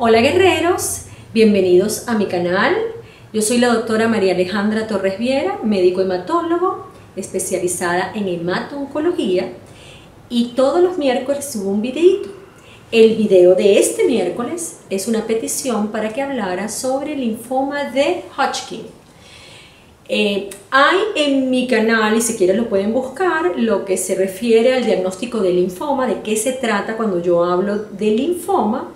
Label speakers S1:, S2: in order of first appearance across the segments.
S1: Hola guerreros, bienvenidos a mi canal. Yo soy la doctora María Alejandra Torres Viera, médico hematólogo, especializada en hemato-oncología, y todos los miércoles subo un videíto. El video de este miércoles es una petición para que hablara sobre el linfoma de Hodgkin. Hay en mi canal, y si quieren lo pueden buscar, lo que se refiere al diagnóstico del linfoma, de qué se trata cuando yo hablo de linfoma,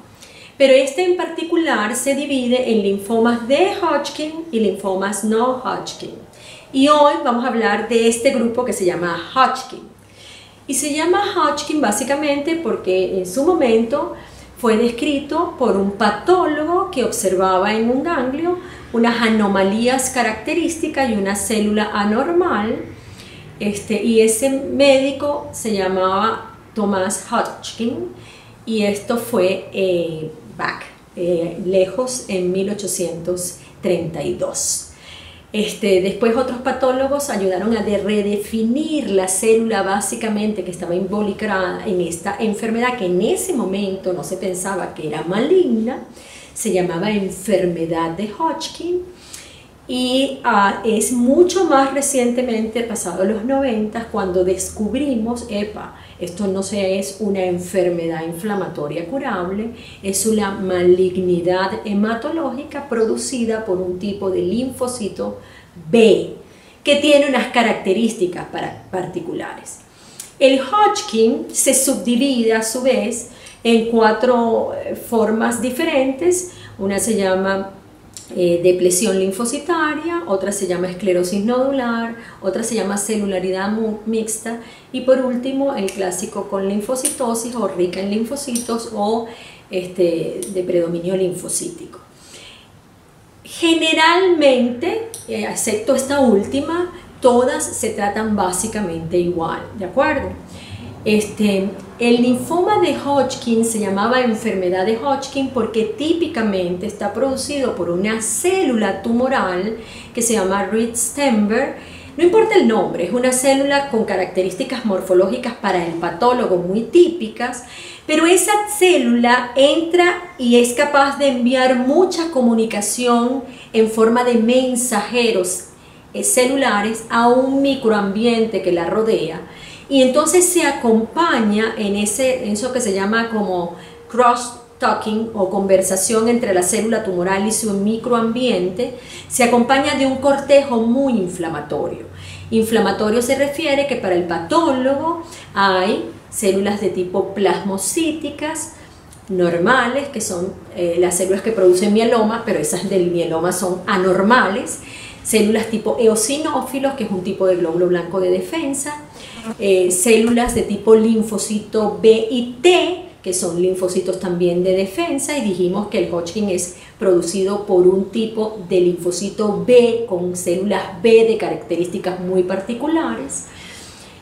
S1: pero este en particular se divide en linfomas de Hodgkin y linfomas no Hodgkin. Y hoy vamos a hablar de este grupo que se llama Hodgkin. Y se llama Hodgkin básicamente porque en su momento fue descrito por un patólogo que observaba en un ganglio unas anomalías características y una célula anormal, y ese médico se llamaba Thomas Hodgkin, y esto fue lejos en 1832. Después otros patólogos ayudaron a redefinir la célula básicamente que estaba involucrada en esta enfermedad, que en ese momento no se pensaba que era maligna. Se llamaba enfermedad de Hodgkin, y es mucho más recientemente, pasado los 90, cuando descubrimos, esto no es una enfermedad inflamatoria curable, es una malignidad hematológica producida por un tipo de linfocito B, que tiene unas características particulares. El Hodgkin se subdivide a su vez en 4 formas diferentes. Una se llama depresión linfocitaria, otra se llama esclerosis nodular, otra se llama celularidad mixta, y por último el clásico con linfocitosis o rica en linfocitos o de predominio linfocítico. Generalmente, excepto esta última, todas se tratan básicamente igual, ¿de acuerdo? El linfoma de Hodgkin se llamaba enfermedad de Hodgkin porque típicamente está producido por una célula tumoral que se llama Reed-Steinberg. No importa el nombre, es una célula con características morfológicas para el patólogo muy típicas, pero esa célula entra y es capaz de enviar mucha comunicación en forma de mensajeros celulares a un microambiente que la rodea. Y entonces se acompaña en eso que se llama como cross-talking o conversación entre la célula tumoral y su microambiente, se acompaña de un cortejo muy inflamatorio. Inflamatorio se refiere que para el patólogo hay células de tipo plasmocíticas normales, que son las células que producen mieloma, pero esas del mieloma son anormales. Células tipo eosinófilos, que es un tipo de glóbulo blanco de defensa, células de tipo linfocito B y T, que son linfocitos también de defensa, y dijimos que el Hodgkin es producido por un tipo de linfocito B con células B de características muy particulares,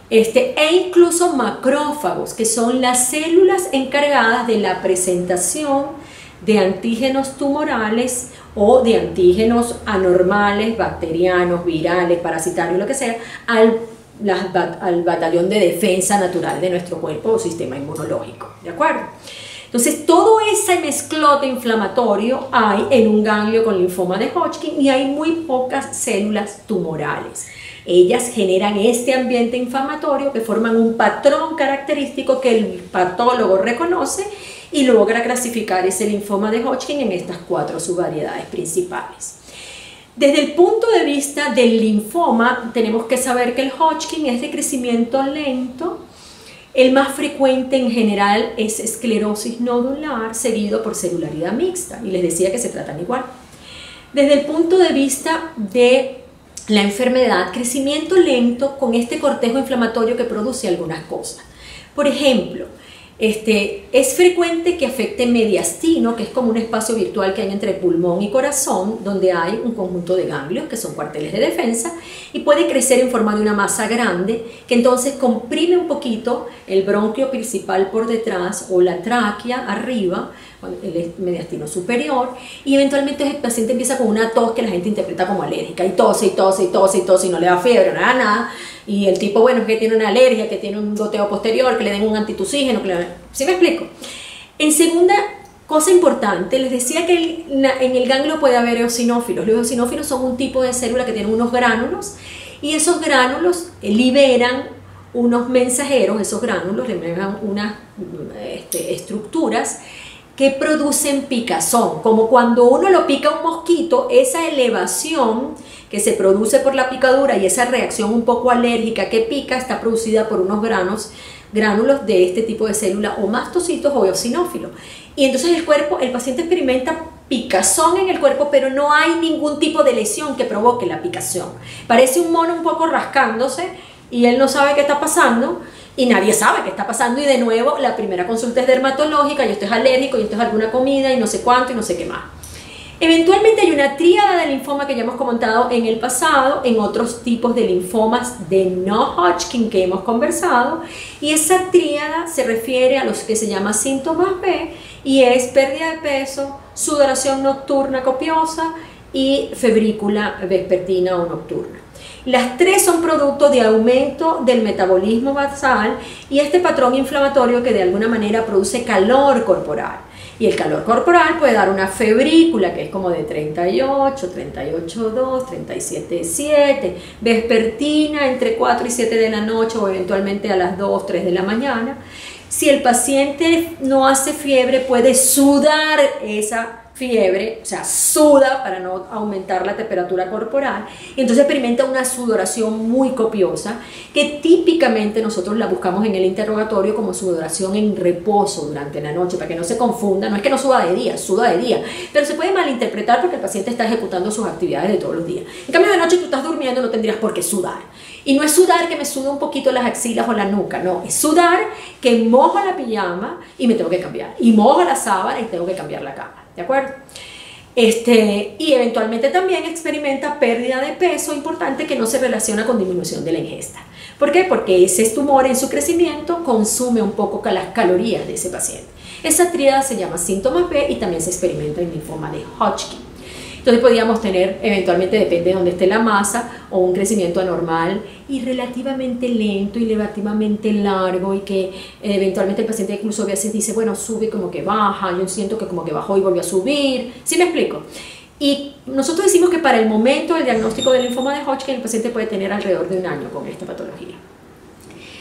S1: e incluso macrófagos, que son las células encargadas de la presentación de antígenos tumorales o de antígenos anormales, bacterianos, virales, parasitarios, lo que sea, al batallón de defensa natural de nuestro cuerpo o sistema inmunológico, ¿de acuerdo? Entonces, todo ese mezclote inflamatorio hay en un ganglio con linfoma de Hodgkin, y hay muy pocas células tumorales. Ellas generan este ambiente inflamatorio que forman un patrón característico que el patólogo reconoce y logra clasificar ese linfoma de Hodgkin en estas 4 subvariedades principales. Desde el punto de vista del linfoma, tenemos que saber que el Hodgkin es de crecimiento lento. El más frecuente en general es esclerosis nodular, seguido por celularidad mixta, y les decía que se tratan igual. Desde el punto de vista de la enfermedad, crecimiento lento con este cortejo inflamatorio que produce algunas cosas. Por ejemplo, es frecuente que afecte mediastino, que es como un espacio virtual que hay entre pulmón y corazón, donde hay un conjunto de ganglios que son cuarteles de defensa, y puede crecer en forma de una masa grande que entonces comprime un poquito el bronquio principal por detrás o la tráquea arriba, el mediastino superior, y eventualmente el paciente empieza con una tos que la gente interpreta como alérgica, y tose y tose y tose y tose, y no le da fiebre, no le da nada, y el tipo, bueno, es que tiene una alergia, que tiene un goteo posterior, que le den un antitusígeno, ¿sí me explico? En segunda Cosa importante, les decía que en el ganglio puede haber eosinófilos. Los eosinófilos son un tipo de célula que tienen unos gránulos y esos gránulos liberan unos mensajeros, esos gránulos liberan unas estructuras que producen picazón, como cuando uno lo pica un mosquito, esa elevación que se produce por la picadura y esa reacción un poco alérgica que pica está producida por unos gránulos de este tipo de célula o mastocitos o eosinófilos. Y entonces el paciente experimenta picazón en el cuerpo, pero no hay ningún tipo de lesión que provoque la picazón. Parece un mono un poco rascándose y él no sabe qué está pasando y nadie sabe qué está pasando, y de nuevo la primera consulta es dermatológica y esto es alérgico y esto es alguna comida y no sé cuánto y no sé qué más. Eventualmente hay una tríada de linfoma que ya hemos comentado en el pasado, en otros tipos de linfomas de no Hodgkin que hemos conversado, y esa tríada se refiere a los que se llama síntomas B y es pérdida de peso, sudoración nocturna copiosa y febrícula vespertina o nocturna. Las tres son producto de aumento del metabolismo basal y este patrón inflamatorio que de alguna manera produce calor corporal. Y el calor corporal puede dar una febrícula que es como de 38, 38,2, 37,7, vespertina entre 4 y 7 de la noche o eventualmente a las 2, 3 de la mañana. Si el paciente no hace fiebre, puede sudar esa fiebre, o sea, suda para no aumentar la temperatura corporal, y entonces experimenta una sudoración muy copiosa, que típicamente nosotros la buscamos en el interrogatorio como sudoración en reposo durante la noche, para que no se confunda. No es que no suda de día, suda de día, pero se puede malinterpretar porque el paciente está ejecutando sus actividades de todos los días. En cambio, de noche tú estás durmiendo, no tendrías por qué sudar. Y no es sudar que me suda un poquito las axilas o la nuca, no, es sudar que mojo la pijama y me tengo que cambiar, y mojo la sábana y tengo que cambiar la cama. ¿De acuerdo? Y eventualmente también experimenta pérdida de peso importante que no se relaciona con disminución de la ingesta. ¿Por qué? Porque ese tumor en su crecimiento consume un poco las calorías de ese paciente. Esa tríada se llama síntomas B y también se experimenta en linfoma de Hodgkin. Entonces podríamos tener, eventualmente depende de dónde esté la masa, o un crecimiento anormal y relativamente lento y relativamente largo, y que eventualmente el paciente incluso a veces dice, bueno, sube como que baja, yo siento que como que bajó y volvió a subir. ¿Sí me explico? Y nosotros decimos que para el momento del diagnóstico del linfoma de Hodgkin el paciente puede tener alrededor de 1 año con esta patología.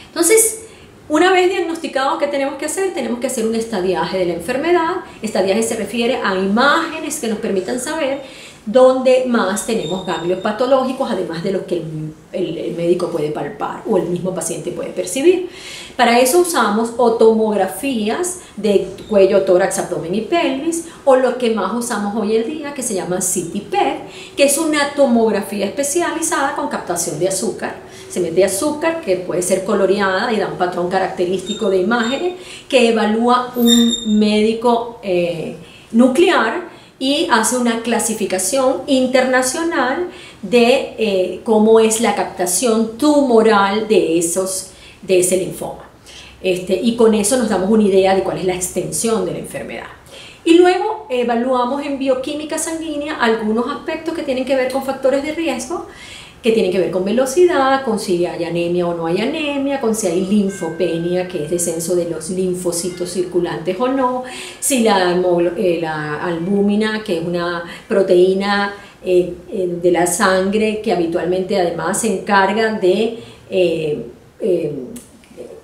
S1: Entonces, una vez diagnosticado, ¿qué tenemos que hacer? Tenemos que hacer un estadiaje de la enfermedad. Estadiaje se refiere a imágenes que nos permitan saber dónde más tenemos ganglios patológicos, además de los que el médico puede palpar o el mismo paciente puede percibir. Para eso usamos o tomografías de cuello, tórax, abdomen y pelvis, o lo que más usamos hoy en día, que se llama CT-PET, que es una tomografía especializada con captación de azúcar. Se mete azúcar que puede ser coloreada y da un patrón característico de imágenes que evalúa un médico nuclear y hace una clasificación internacional de cómo es la captación tumoral de ese linfoma. Y con eso nos damos una idea de cuál es la extensión de la enfermedad. Y luego evaluamos en bioquímica sanguínea algunos aspectos que tienen que ver con factores de riesgo, que tienen que ver con velocidad, con si hay anemia o no hay anemia, con si hay linfopenia, que es descenso de los linfocitos circulantes o no, si la albúmina, que es una proteína de la sangre que habitualmente además se encarga de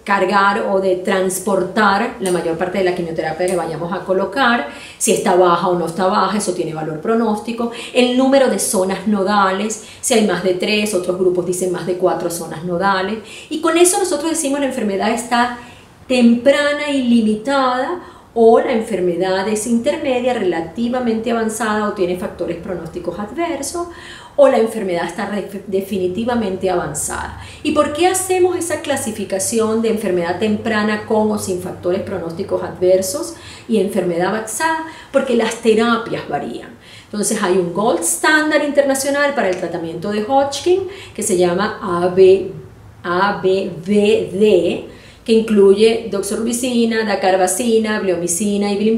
S1: cargar o de transportar la mayor parte de la quimioterapia que vayamos a colocar, si está baja o no está baja, eso tiene valor pronóstico, el número de zonas nodales, si hay más de 3, otros grupos dicen más de 4 zonas nodales, y con eso nosotros decimos la enfermedad está temprana y limitada, o la enfermedad es intermedia, relativamente avanzada o tiene factores pronósticos adversos, o la enfermedad está definitivamente avanzada. ¿Y por qué hacemos esa clasificación de enfermedad temprana con o sin factores pronósticos adversos y enfermedad avanzada? Porque las terapias varían. Entonces hay un gold standard internacional para el tratamiento de Hodgkin que se llama ABVD, que incluye doxorubicina, dacarbazina, bleomicina y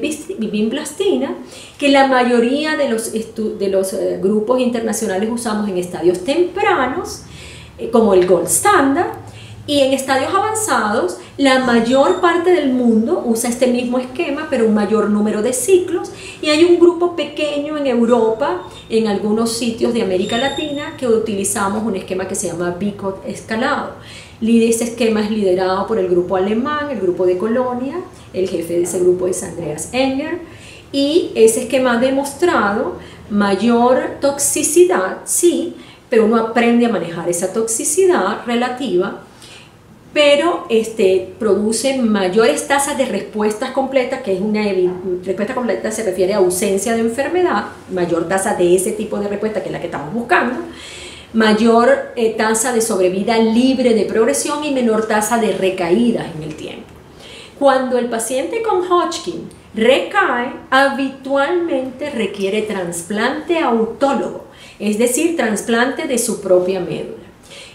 S1: vinblastina, que la mayoría de los grupos internacionales usamos en estadios tempranos, como el gold standard, Y en estadios avanzados, la mayor parte del mundo usa este mismo esquema, pero un mayor número de ciclos. Y hay un grupo pequeño en Europa, en algunos sitios de América Latina, que utilizamos un esquema que se llama Bicot escalado. Ese esquema es liderado por el grupo alemán, el grupo de Colonia. El jefe de ese grupo es Andreas Enger. Y ese esquema ha demostrado mayor toxicidad, sí, pero uno aprende a manejar esa toxicidad relativa, pero produce mayores tasas de respuestas completas, que es una respuesta completa se refiere a ausencia de enfermedad, mayor tasa de ese tipo de respuesta que es la que estamos buscando, mayor tasa de sobrevida libre de progresión y menor tasa de recaídas en el tiempo. Cuando el paciente con Hodgkin recae, habitualmente requiere trasplante autólogo, es decir, trasplante de su propia médula.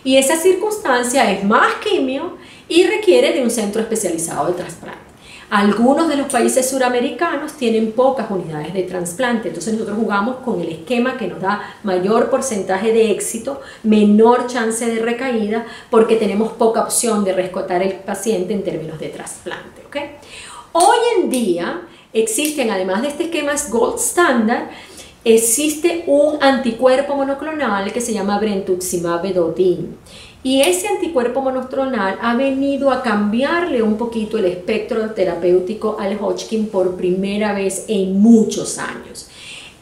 S1: Y esa circunstancia es más quimio y requiere de un centro especializado de trasplante. Algunos de los países suramericanos tienen pocas unidades de trasplante, entonces nosotros jugamos con el esquema que nos da mayor porcentaje de éxito, menor chance de recaída, porque tenemos poca opción de rescatar el paciente en términos de trasplante. ¿Okay? Hoy en día existen, además de este esquema Gold Standard, existe un anticuerpo monoclonal que se llama brentuximab vedotin. Y ese anticuerpo monoclonal ha venido a cambiarle un poquito el espectro terapéutico al Hodgkin por primera vez en muchos años.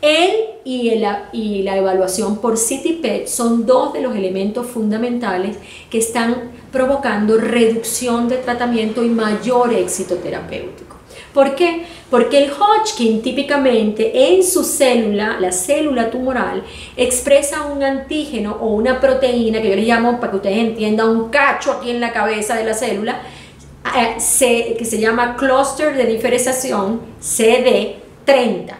S1: Él y la evaluación por CT-PET son dos de los elementos fundamentales que están provocando reducción de tratamiento y mayor éxito terapéutico. ¿Por qué? Porque el Hodgkin típicamente en su célula, la célula tumoral, expresa un antígeno o una proteína que yo le llamo, para que ustedes entiendan, un cacho aquí en la cabeza de la célula, que se llama Cluster de Diferenciación CD30.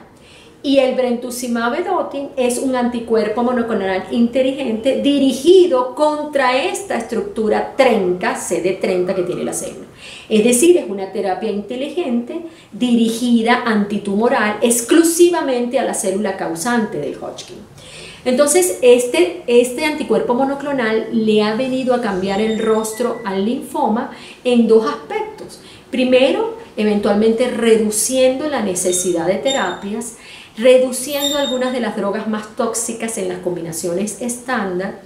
S1: Y el brentuximab vedotin es un anticuerpo monoclonal inteligente dirigido contra esta estructura 30, CD30 que tiene la célula. Es decir, es una terapia inteligente dirigida antitumoral exclusivamente a la célula causante del Hodgkin. Entonces, este anticuerpo monoclonal le ha venido a cambiar el rostro al linfoma en dos aspectos. Primero, eventualmente reduciendo la necesidad de terapias, reduciendo algunas de las drogas más tóxicas en las combinaciones estándar,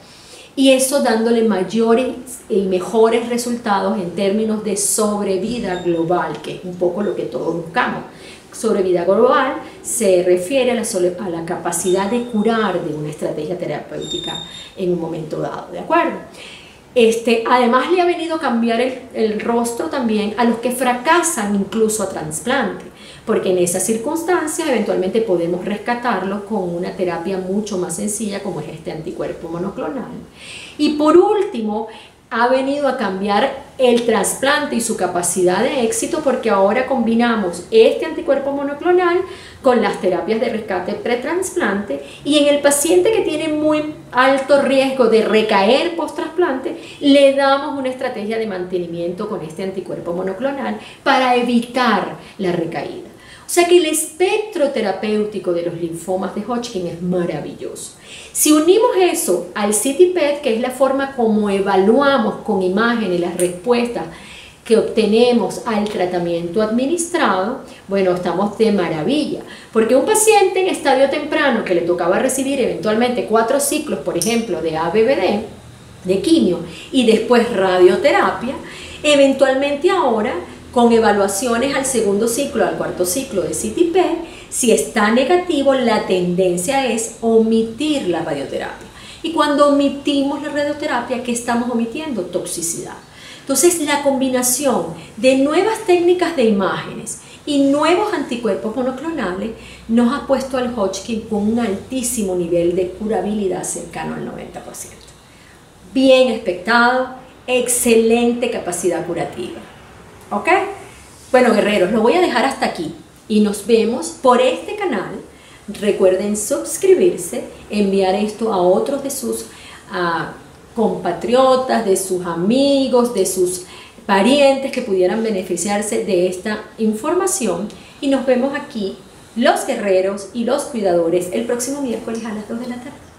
S1: y eso dándole mayores y mejores resultados en términos de sobrevida global, que es un poco lo que todos buscamos. Sobrevida global se refiere a la capacidad de curar de una estrategia terapéutica en un momento dado, ¿de acuerdo? Además le ha venido a cambiar el rostro también a los que fracasan incluso a trasplante, porque en esas circunstancias eventualmente podemos rescatarlos con una terapia mucho más sencilla como es este anticuerpo monoclonal. Y por último, ha venido a cambiar el trasplante y su capacidad de éxito, porque ahora combinamos este anticuerpo monoclonal con las terapias de rescate pretrasplante, y en el paciente que tiene muy alto riesgo de recaer post-trasplante le damos una estrategia de mantenimiento con este anticuerpo monoclonal para evitar la recaída. O sea que el espectro terapéutico de los linfomas de Hodgkin es maravilloso. Si unimos eso al CT-PET, que es la forma como evaluamos con imágenes las respuestas que obtenemos al tratamiento administrado, bueno, estamos de maravilla. Porque un paciente en estadio temprano que le tocaba recibir eventualmente 4 ciclos, por ejemplo, de ABVD, de quimio, y después radioterapia, eventualmente ahora, con evaluaciones al segundo ciclo, al cuarto ciclo de CT-PET, si está negativo, la tendencia es omitir la radioterapia. Y cuando omitimos la radioterapia, ¿qué estamos omitiendo? Toxicidad. Entonces, la combinación de nuevas técnicas de imágenes y nuevos anticuerpos monoclonales nos ha puesto al Hodgkin con un altísimo nivel de curabilidad cercano al 90%. Bien expectado, excelente capacidad curativa. ¿Ok? Bueno, guerreros, lo voy a dejar hasta aquí y nos vemos por este canal. Recuerden suscribirse, enviar esto a otros de sus compatriotas, de sus amigos, de sus parientes que pudieran beneficiarse de esta información, y nos vemos aquí, los guerreros y los cuidadores, el próximo miércoles a las 2 de la tarde.